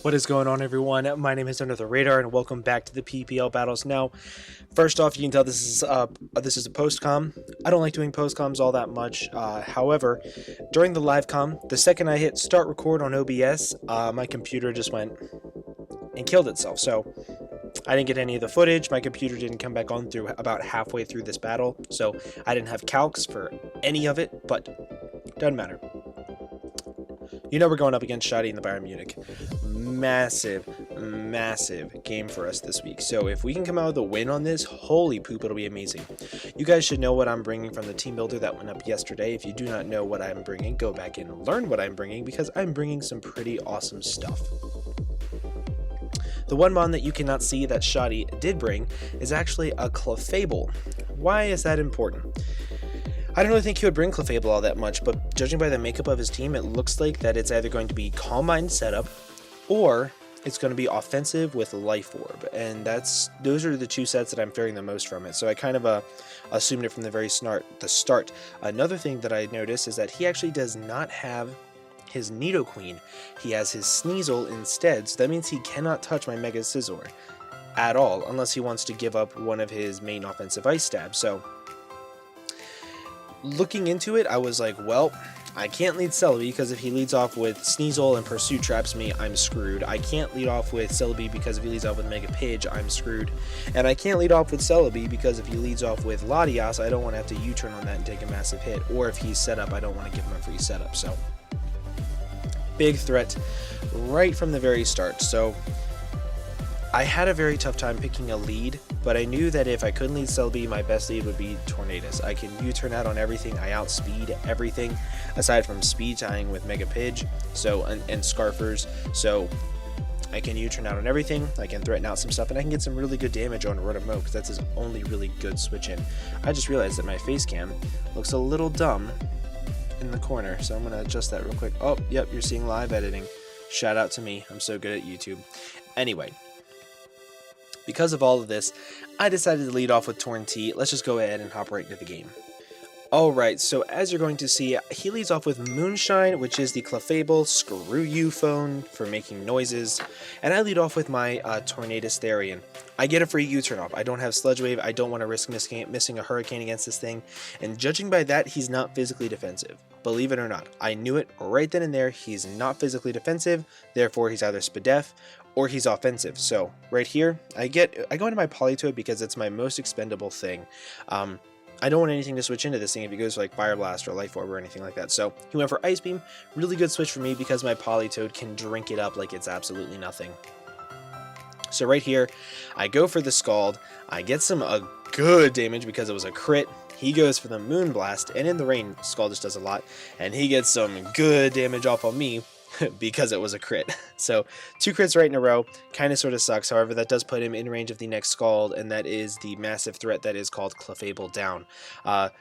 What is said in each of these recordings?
What is going on, everyone? My name is Under the Radar, and welcome back to the PPL battles. Now, first off, you can tell this is a post-com. I don't like doing post-coms all that much. However, during the live com, the second I hit start record on OBS, my computer just went and killed itself. So I didn't get any of the footage. My computer didn't come back on through about halfway through this battle, so I didn't have calcs for any of it. But doesn't matter. You know we're going up against Schady in the Bayern Munich. Massive game for us this week. So if we can come out with a win on this, holy poop, it'll be amazing. You guys should know what I'm bringing from the team builder that went up yesterday. If you do not know what I'm bringing, go back and learn what I'm bringing, because I'm bringing some pretty awesome stuff. The one mon that you cannot see that Schady did bring is actually a Clefable. Why is that important? I don't really think he would bring Clefable all that much, but judging by the makeup of his team, it looks like that it's either going to be Calm Mind setup, or it's going to be offensive with Life Orb, and those are the two sets that I'm fearing the most from it. So I kind of assumed it from the very start. Another thing that I noticed is that he actually does not have his Nidoqueen. He has his Sneasel instead, so that means he cannot touch my Mega Scizor at all, unless he wants to give up one of his main offensive Ice Stabs. So looking into it, I was like, well, I can't lead Celebi, because if he leads off with Sneasel and Pursuit traps me, I'm screwed. I can't lead off with Celebi because if he leads off with Mega Pidge, I'm screwed. And I can't lead off with Celebi because if he leads off with Latias, I don't want to have to U-turn on that and take a massive hit. Or if he's set up, I don't want to give him a free setup. So, big threat right from the very start. So I had a very tough time picking a lead, but I knew that if I couldn't lead Celebi, my best lead would be Tornadus. I can U-turn out on everything, I outspeed everything, aside from speed tying with Mega Pidge and Scarfers, so I can U-turn out on everything, I can threaten out some stuff, and I can get some really good damage on Rotom-Mow, because that's his only really good switch-in. I just realized that my face cam looks a little dumb in the corner, so I'm going to adjust that real quick. Oh, yep, you're seeing live editing. Shout out to me, I'm so good at YouTube. Anyway, because of all of this, I decided to lead off with Torn T. Let's just go ahead and hop right into the game. Alright, so as you're going to see, he leads off with Moonshine, which is the Clefable Screw You phone for making noises, and I lead off with my Tornadus Therian. I get a free U-turn off. I don't have Sludge Wave, I don't want to risk missing a Hurricane against this thing, and judging by that, he's not physically defensive. Believe it or not, I knew it right then and there. He's not physically defensive, therefore he's either Spadef or he's offensive. So right here, I go into my Politoed because it's my most expendable thing. I don't want anything to switch into this thing if he goes for like Fire Blast or Life Orb or anything like that. So he went for Ice Beam, really good switch for me because my Politoed can drink it up like it's absolutely nothing. So right here, I go for the Scald, I get some good damage because it was a crit. He goes for the Moonblast, and in the rain, Scald just does a lot, and he gets some good damage off on me because it was a crit. So 2 crits right in a row, kind of sort of sucks. However, that does put him in range of the next Scald, and that is the massive threat that is called Clefable down.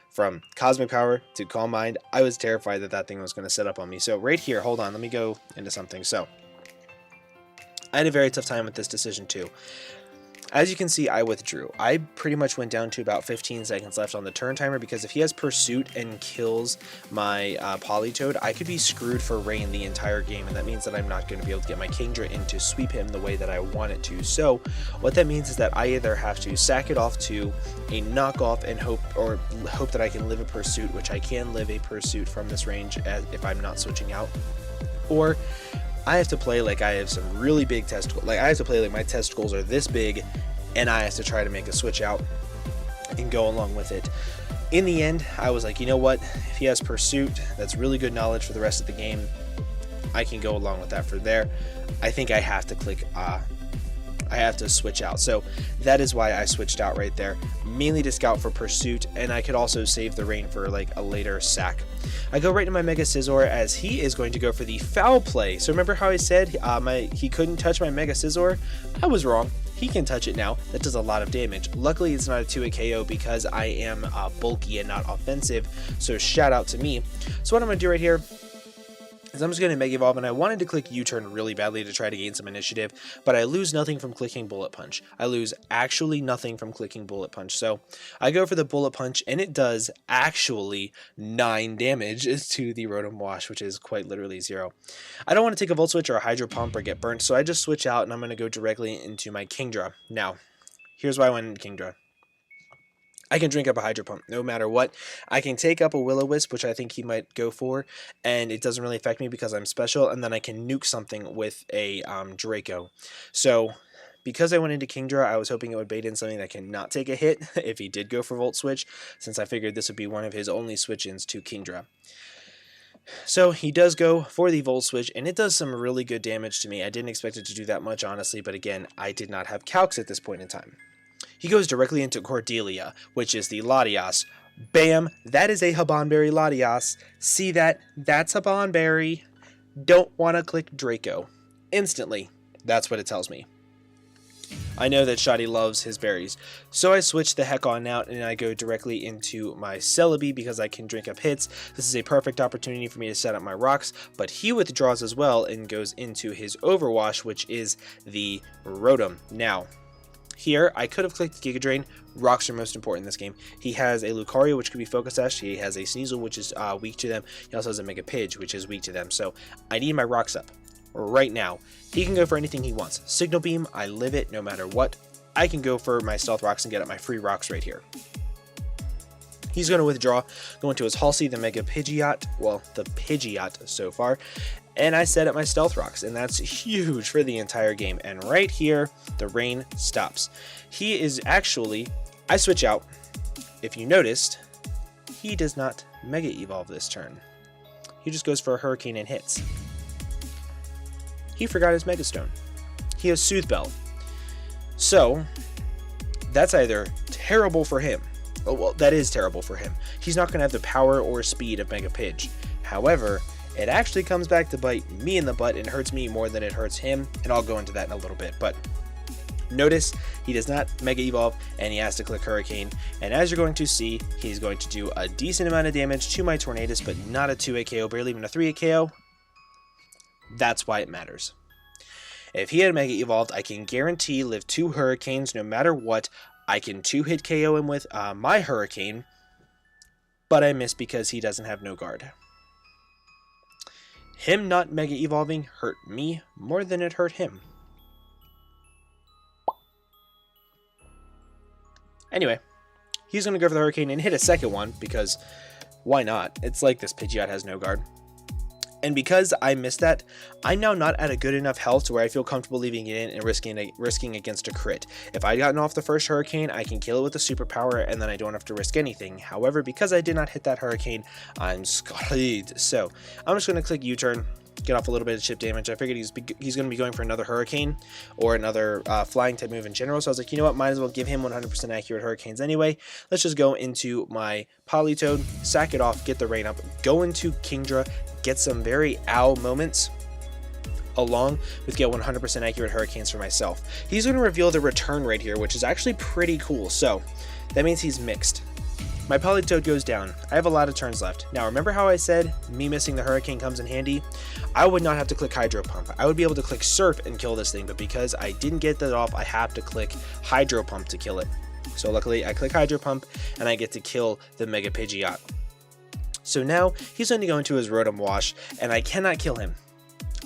From Cosmic Power to Calm Mind, I was terrified that that thing was going to set up on me. So right here, hold on, let me go into something. So I had a very tough time with this decision too. As you can see, I withdrew. I pretty much went down to about 15 seconds left on the turn timer, because if he has Pursuit and kills my Politoed, I could be screwed for rain the entire game, and that means that I'm not going to be able to get my Kingdra in to sweep him the way that I want it to. So what that means is that I either have to sack it off to a knockoff and hope that I can live a Pursuit, which I can live a Pursuit from this range if I'm not switching out, or I have to play like I have some really big testicles. Like I have to play like my testicles are this big, and I have to try to make a switch out and go along with it. In the end, I was like, you know what? If he has Pursuit, that's really good knowledge for the rest of the game. I can go along with that for there. I think I have to click I have to switch out. So that is why I switched out right there, mainly to scout for Pursuit, and I could also save the rain for like a later sack. I go right to my Mega Scizor as he is going to go for the foul play. So remember how I said he couldn't touch my Mega Scizor? I was wrong. He can touch it now. That does a lot of damage. Luckily, it's not a 2-hit KO because I am bulky and not offensive, so shout out to me. So what I'm going to do right here is I'm just going to Mega Evolve, and I wanted to click U-turn really badly to try to gain some initiative, but I lose nothing from clicking Bullet Punch. I lose actually nothing from clicking Bullet Punch. So I go for the Bullet Punch, and it does actually 9 damage to the Rotom Wash, which is quite literally 0. I don't want to take a Volt Switch or a Hydro Pump or get burnt, so I just switch out, and I'm going to go directly into my Kingdra. Now, here's why I went into Kingdra. I can drink up a Hydro Pump no matter what. I can take up a Will-O-Wisp, which I think he might go for, and it doesn't really affect me because I'm special, and then I can nuke something with a Draco. So because I went into Kingdra, I was hoping it would bait in something that cannot take a hit if he did go for Volt Switch, since I figured this would be one of his only switch-ins to Kingdra. So he does go for the Volt Switch, and it does some really good damage to me. I didn't expect it to do that much, honestly, but again, I did not have Calcs at this point in time. He goes directly into Cordelia, which is the Latias. Bam! That is a Habanberry Latias. See that? That's Habanberry. Don't want to click Draco. Instantly. That's what it tells me. I know that Schady loves his berries, so I switch the heck on out and I go directly into my Celebi because I can drink up hits. This is a perfect opportunity for me to set up my rocks, but he withdraws as well and goes into his Overwash, which is the Rotom. Now, here, I could have clicked Giga Drain. Rocks are most important in this game. He has a Lucario, which could be Focus Sash. He has a Sneasel, which is weak to them. He also has a Mega Pidge, which is weak to them. So I need my rocks up right now. He can go for anything he wants. Signal Beam, I live it no matter what. I can go for my Stealth Rocks and get up my free rocks right here. He's going to withdraw, go into his Halsey, the Mega Pidgeot, well, the Pidgeot so far, and I set up my Stealth Rocks, and that's huge for the entire game. And right here, the rain stops. He is actually, I switch out. If you noticed, he does not Mega Evolve this turn. He just goes for a Hurricane and hits. He forgot his Mega Stone. He has Soothe Bell. So, that's either terrible for him. Oh, well, that is terrible for him. He's not going to have the power or speed of Mega Pidge. However, it actually comes back to bite me in the butt and hurts me more than it hurts him, and I'll go into that in a little bit. But notice he does not Mega Evolve, and he has to click Hurricane. And as you're going to see, he's going to do a decent amount of damage to my Tornadus, but not a 2-hit KO, barely even a 3-hit KO. That's why it matters. If he had Mega Evolved, I can guarantee live 2 Hurricanes no matter what. I can 2-hit KO him with my Hurricane, but I miss because he doesn't have no guard. Him not Mega Evolving hurt me more than it hurt him. Anyway, he's going to go for the Hurricane and hit a second one because why not? It's like this Pidgeot has no guard. And because I missed that, I'm now not at a good enough health to where I feel comfortable leaving it in and risking against a crit. If I'd gotten off the first Hurricane, I can kill it with a superpower and then I don't have to risk anything. However, because I did not hit that Hurricane, I'm screwed. So I'm just going to click U-turn, get off a little bit of chip damage. I figured he's going to be going for another Hurricane or another flying type move in general. So I was like, you know what, might as well give him 100% accurate Hurricanes anyway. Let's just go into my Politoed, sack it off, get the rain up, go into Kingdra, get some very ow moments along with get 100% accurate Hurricanes for myself. He's going to reveal the return right here, which is actually pretty cool. So that means he's mixed. My Politoed goes down. I have a lot of turns left. Now, remember how I said me missing the Hurricane comes in handy? I would not have to click Hydro Pump. I would be able to click Surf and kill this thing, but because I didn't get that off, I have to click Hydro Pump to kill it. So luckily, I click Hydro Pump, and I get to kill the Mega Pidgeot. So now, he's going to go into his Rotom Wash, and I cannot kill him.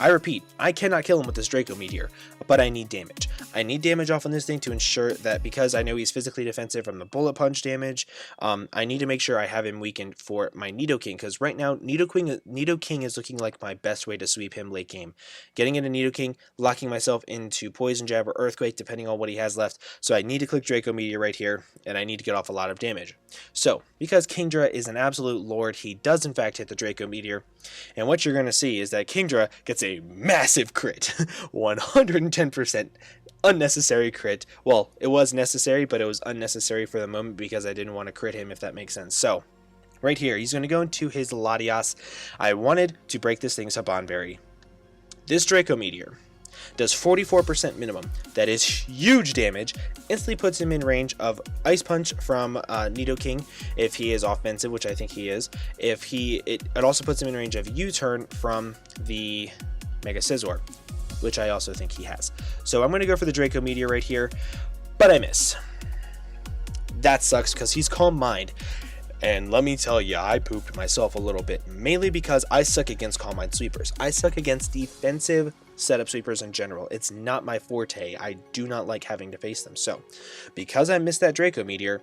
I repeat, I cannot kill him with this Draco Meteor, but I need damage. I need damage off on this thing to ensure that because I know he's physically defensive from the Bullet Punch damage, I need to make sure I have him weakened for my Nidoking, because right now, Nidoking is looking like my best way to sweep him late game. Getting into Nidoking, locking myself into Poison Jab or Earthquake, depending on what he has left, so I need to click Draco Meteor right here, and I need to get off a lot of damage. So, because Kingdra is an absolute lord, he does in fact hit the Draco Meteor, and what you're going to see is that Kingdra gets a massive crit, 110% unnecessary crit. Well, it was necessary, but it was unnecessary for the moment because I didn't want to crit him, if that makes sense. So, right here, he's going to go into his Latias. I wanted to break this thing's Habanberry. This Draco Meteor does 44% minimum. That is huge damage. Instantly puts him in range of Ice Punch from Nidoking if he is offensive, which I think he is. It also puts him in range of U-Turn from the Mega Scizor, which I also think he has. So I'm going to go for the Draco Meteor right here, but I miss. That sucks because he's Calm Mind. And let me tell you, I pooped myself a little bit, mainly because I suck against Calm Mind sweepers. I suck against defensive setup sweepers in general. It's not my forte. I do not like having to face them. So, because I missed that Draco Meteor,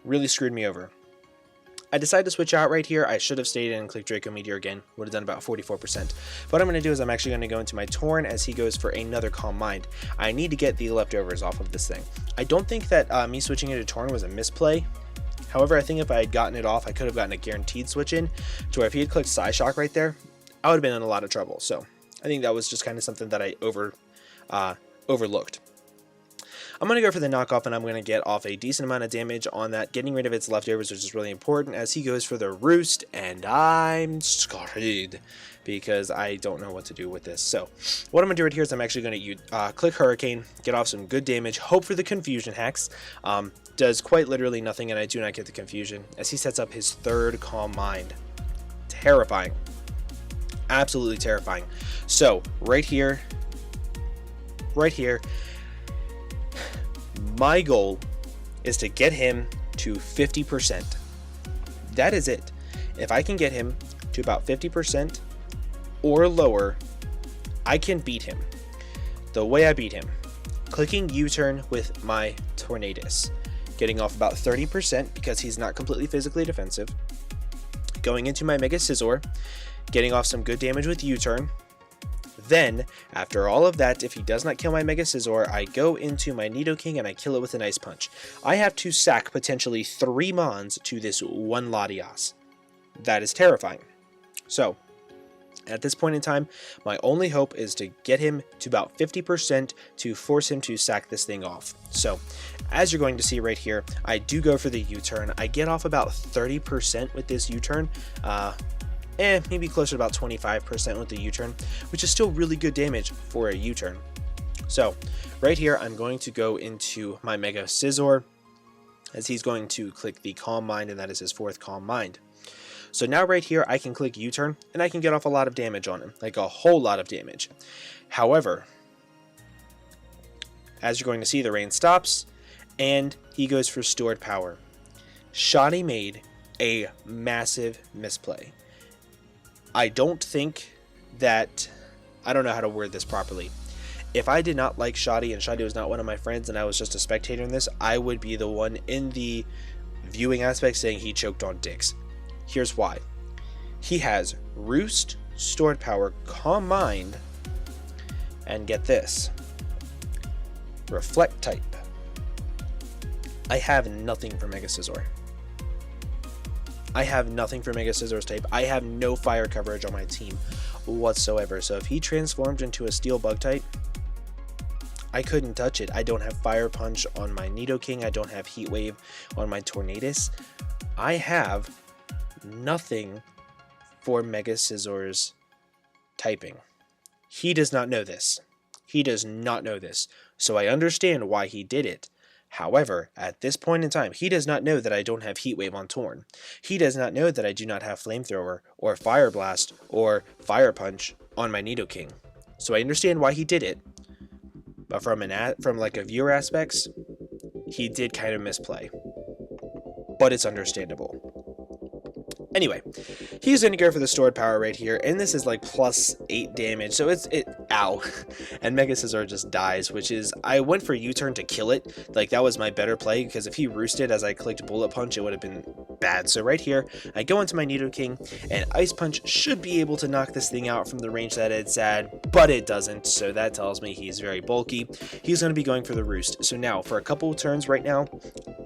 really screwed me over. I decided to switch out right here. I should have stayed in and clicked Draco Meteor again. Would have done about 44%. What I'm going to do is I'm actually going to go into my Torn as he goes for another Calm Mind. I need to get the leftovers off of this thing. I don't think that me switching into Torn was a misplay. However, I think if I had gotten it off, I could have gotten a guaranteed switch in, to where if he had clicked Psyshock right there, I would have been in a lot of trouble. So I think that was just kind of something that I overlooked. I'm going to go for the knockoff, and I'm going to get off a decent amount of damage on that, getting rid of its leftovers, which is really important, as he goes for the Roost, and I'm screwed because I don't know what to do with this. So what I'm going to do right here is I'm actually going to click Hurricane, get off some good damage, hope for the Confusion Hex. Does quite literally nothing, and I do not get the Confusion, as he sets up his third Calm Mind. Terrifying. Absolutely terrifying. So right here, my goal is to get him to 50%. That is it. If I can get him to about 50% or lower, I can beat him. The way I beat him: clicking U-turn with my Tornadus, getting off about 30% because he's not completely physically defensive, going into my Mega Scizor, getting off some good damage with U-turn. Then, after all of that, if he does not kill my Mega Scizor, I go into my Nidoking and I kill it with an Ice Punch. I have to sack potentially 3 Mons to this one Latias. That is terrifying. So, at this point in time, my only hope is to get him to about 50% to force him to sack this thing off. So, as you're going to see right here, I do go for the U-turn. I get off about 30% with this U-turn. Maybe closer to about 25% with the U-turn, which is still really good damage for a U-turn. So, right here, I'm going to go into my Mega Scizor, as he's going to click the Calm Mind, and that is his 4th Calm Mind. So now right here, I can click U-turn, and I can get off a lot of damage on him, like a whole lot of damage. However, as you're going to see, the rain stops, and he goes for Stored Power. Schady made a massive misplay. I don't think that, I don't know how to word this properly. If I did not like Schady, and Schady was not one of my friends, and I was just a spectator in this, I would be the one in the viewing aspect saying he choked on dicks. Here's why. He has Roost, Stored Power, Calm Mind, and get this, Reflect type. I have nothing for Mega Scizor. I have nothing for Mega Scizor's type. I have no fire coverage on my team whatsoever. So if he transformed into a Steel Bug type, I couldn't touch it. I don't have Fire Punch on my Nidoking. I don't have Heat Wave on my Tornadus. I have nothing for Mega Scizor's typing. He does not know this. He does not know this. So I understand why he did it. However, at this point in time, he does not know that I don't have Heat Wave on Torn. He does not know that I do not have Flamethrower, or Fire Blast, or Fire Punch on my Nidoking. So I understand why he did it, but from like a viewer aspects, he did kind of misplay. But it's understandable. Anyway, he's going to go for the Stored Power right here, and this is like plus 8 damage, so ow, and Mega Scizor just dies, which is, I went for U-turn to kill it, like that was my better play, because if he roosted as I clicked Bullet Punch, it would have been bad. So right here, I go into my Nidoking, and Ice Punch should be able to knock this thing out from the range that it's at, but it doesn't, so that tells me he's very bulky. He's going to be going for the Roost. So now, for a couple of turns right now,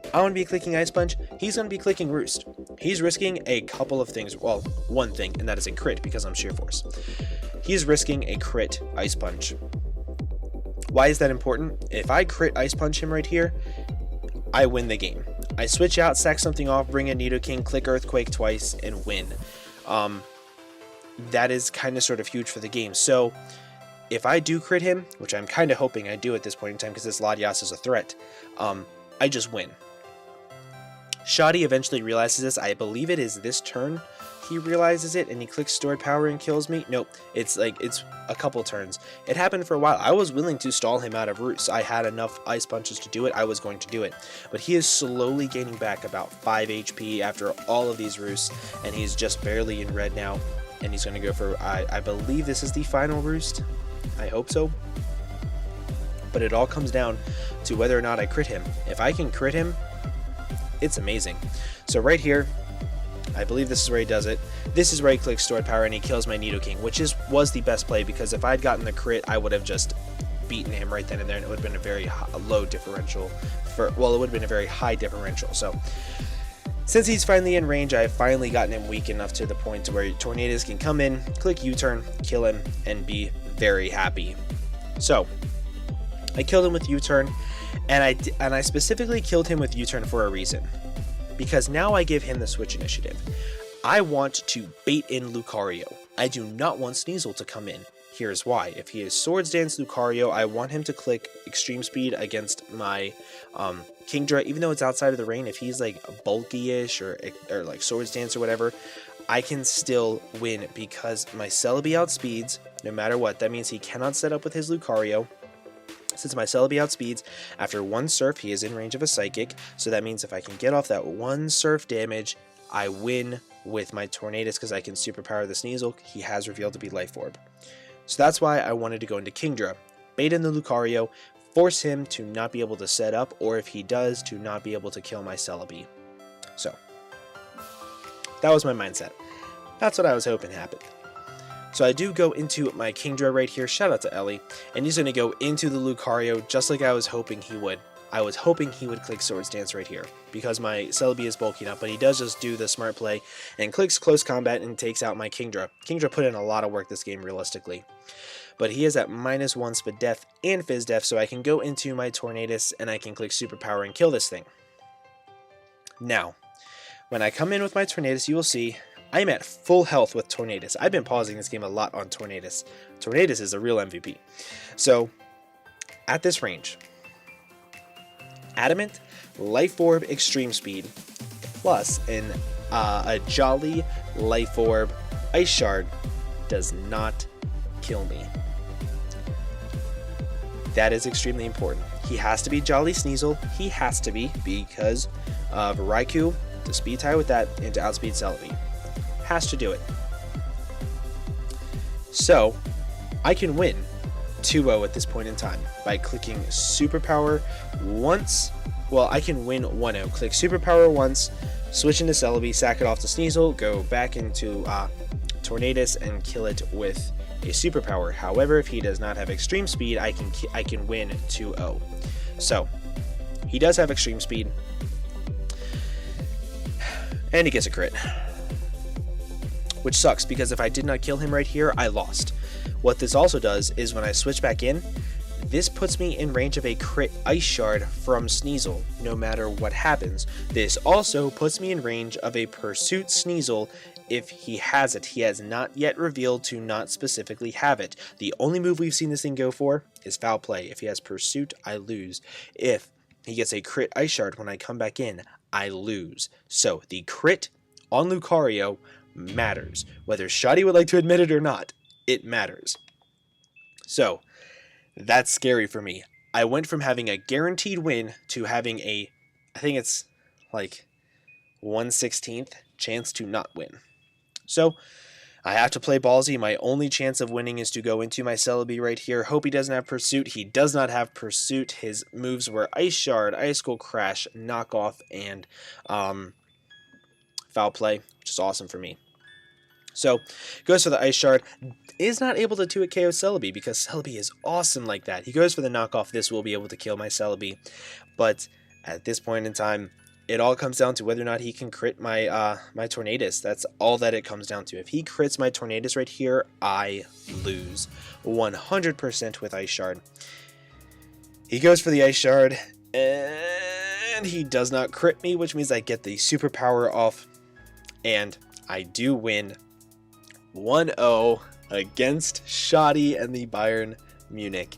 I'm going to be clicking Ice Punch, he's going to be clicking Roost. He's risking a couple of things, well, one thing, and that is a crit, because I'm Sheer Force. He's risking a crit Ice Punch. Why is that important? If I crit Ice Punch him right here, I win the game. I switch out, sack something off, bring a Nidoking, click Earthquake twice, and win. That is kind of sort of huge for the game. So if I do crit him, which I'm kind of hoping I do at this point in time because this Latias is a threat, I just win. Schady eventually realizes this. I believe it is this turn he realizes it, and he clicks stored power and kills me. Nope, it's a couple turns. It happened for a while. I was willing to stall him out of roost. I had enough ice punches to do it. I was going to do it, but he is slowly gaining back about 5 HP after all of these roosts, and he's just barely in red now, and he's going to go for, I believe this is the final roost. I hope so, but it all comes down to whether or not I crit him. If I can crit him, it's amazing. So right here, I believe this is where he does it. This is where he clicks stored power and he kills my Nidoking, which was the best play, because if I'd gotten the crit, I would have just beaten him right then and there, and it would have been a very low differential. It would have been a very high differential. So since he's finally in range, I've finally gotten him weak enough to the point to where Tornadoes can come in, click U-turn, kill him, and be very happy. So I killed him with U-turn, and I specifically killed him with U-turn for a reason. Because now I give him the switch initiative. I want to bait in Lucario. I do not want Sneasel to come in. Here's why. If he is Swords Dance Lucario, I want him to click Extreme Speed against my Kingdra, even though it's outside of the rain. If he's like bulky-ish or like Swords Dance or whatever, I can still win because my Celebi outspeeds no matter what. That means he cannot set up with his Lucario. Since my Celebi outspeeds, after one Surf, he is in range of a Psychic, so that means if I can get off that one Surf damage, I win with my Tornadus because I can superpower the Sneasel. He has revealed to be Life Orb. So that's why I wanted to go into Kingdra, bait in the Lucario, force him to not be able to set up, or if he does, to not be able to kill my Celebi. So, that was my mindset. That's what I was hoping happened. So I do go into my Kingdra right here, shout out to Ellie, and he's going to go into the Lucario just like I was hoping he would. I was hoping he would click Swords Dance right here, because my Celebi is bulking up, but he does just do the smart play and clicks Close Combat and takes out my Kingdra. Kingdra put in a lot of work this game realistically, but he is at -1 Speed Def and Fizz Def, so I can go into my Tornadus and I can click Superpower and kill this thing. Now, when I come in with my Tornadus, you will see I'm at full health with Tornadus. I've been pausing this game a lot on Tornadus. Tornadus is a real MVP. So, at this range, Adamant, Life Orb, Extreme Speed, plus a Jolly Life Orb Ice Shard does not kill me. That is extremely important. He has to be Jolly Sneasel. He has to be, because of Raikou, to speed tie with that, and to outspeed Celebi. Has to do it. So, I can win 2-0 at this point in time by clicking Superpower once. Well, I can win 1-0. Click Superpower once, switch into Celebi, sack it off to Sneasel, go back into Tornadus, and kill it with a Superpower. However, if he does not have Extreme Speed, I can win 2-0. So, he does have Extreme Speed, and he gets a crit. Which sucks, because if I did not kill him right here, I lost. What this also does is when I switch back in, this puts me in range of a crit Ice Shard from Sneasel, no matter what happens. This also puts me in range of a Pursuit Sneasel if he has it. He has not yet revealed to not specifically have it. The only move we've seen this thing go for is Foul Play. If he has Pursuit, I lose. If he gets a crit Ice Shard when I come back in, I lose. So the crit on Lucario matters. Whether Schady would like to admit it or not, it matters. So, that's scary for me. I went from having a guaranteed win to having a, I think it's like 1/16th chance to not win. So, I have to play ballsy. My only chance of winning is to go into my Celebi right here. Hope he doesn't have Pursuit. He does not have Pursuit. His moves were Ice Shard, Ice Skull Crash, Knockoff, and Foul Play, which is awesome for me. So, goes for the Ice Shard, is not able to 2-hit KO Celebi because Celebi is awesome like that. He goes for the knockoff, this will be able to kill my Celebi, but at this point in time, it all comes down to whether or not he can crit my my Tornadus. That's all that it comes down to. If he crits my Tornadus right here, I lose 100% with Ice Shard. He goes for the Ice Shard, and he does not crit me, which means I get the superpower off, and I do win 1-0 against Schady and the Bayern. Munich.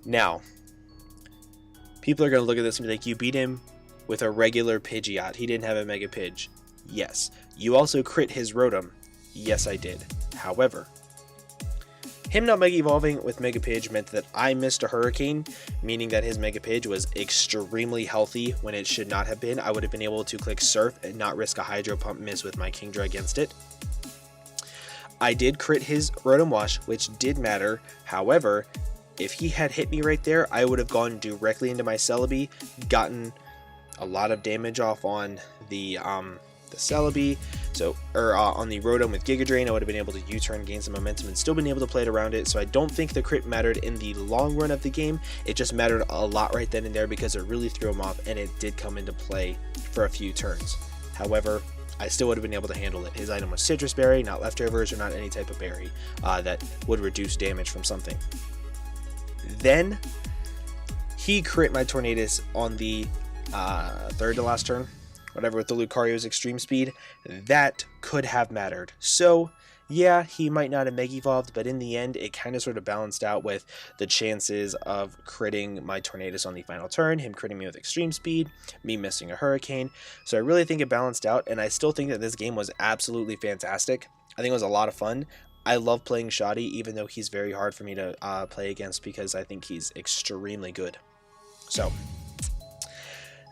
Now, people are going to look at this and be like, you beat him with a regular Pidgeot. He didn't have a Mega Pidge. Yes. You also crit his Rotom. Yes, I did. However, him not Mega Evolving with Mega Pidge meant that I missed a Hurricane, meaning that his Mega Pidge was extremely healthy when it should not have been. I would have been able to click Surf and not risk a Hydro Pump miss with my Kingdra against it. I did crit his Rotom Wash, which did matter. However, if he had hit me right there, I would have gone directly into my Celebi, gotten a lot of damage off on the Celebi, on the Rotom with Giga Drain. I would have been able to U-turn, gain some momentum, and still been able to play it around it. So I don't think the crit mattered in the long run of the game. It just mattered a lot right then and there because it really threw him off, and it did come into play for a few turns. However, I still would have been able to handle it. His item was Citrus Berry, not Leftovers, or not any type of berry that would reduce damage from something. Then he crit my Tornadus on the third to last turn, whatever, with the Lucario's extreme speed. That could have mattered. So yeah, he might not have Mega Evolved, but in the end, it kind of sort of balanced out with the chances of critting my Tornadus on the final turn, him critting me with extreme speed, me missing a Hurricane. So I really think it balanced out, and I still think that this game was absolutely fantastic. I think it was a lot of fun. I love playing Schady, even though he's very hard for me to play against because I think he's extremely good. So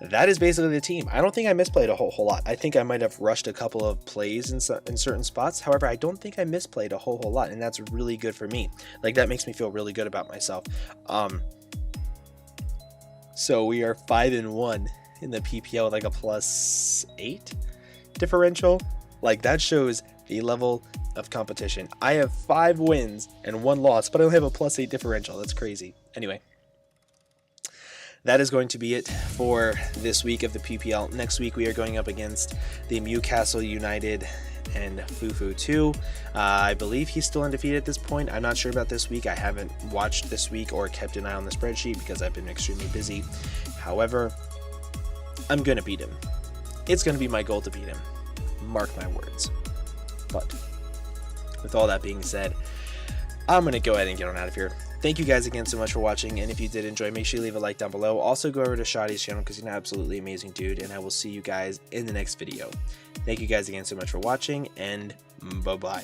that is basically the team. I don't think I misplayed a whole lot. I think I might have rushed a couple of plays in certain spots. However, I don't think I misplayed a whole lot, and that's really good for me. Like, that makes me feel really good about myself. So we are 5-1 in the PPL with like a +8 differential. Like, that shows the level of competition. I have 5 wins and 1 loss, but I only have a +8 differential. That's crazy. Anyway, that is going to be it for this week of the PPL. Next week, we are going up against the Mewcastle United and FooFoo 2. I believe he's still undefeated at this point. I'm not sure about this week. I haven't watched this week or kept an eye on the spreadsheet because I've been extremely busy. However, I'm going to beat him. It's going to be my goal to beat him. Mark my words. But with all that being said, I'm going to go ahead and get on out of here. Thank you guys again so much for watching, and if you did enjoy, make sure you leave a like down below. Also, go over to Shady's channel because he's an absolutely amazing dude, and I will see you guys in the next video. Thank you guys again so much for watching, and bye-bye.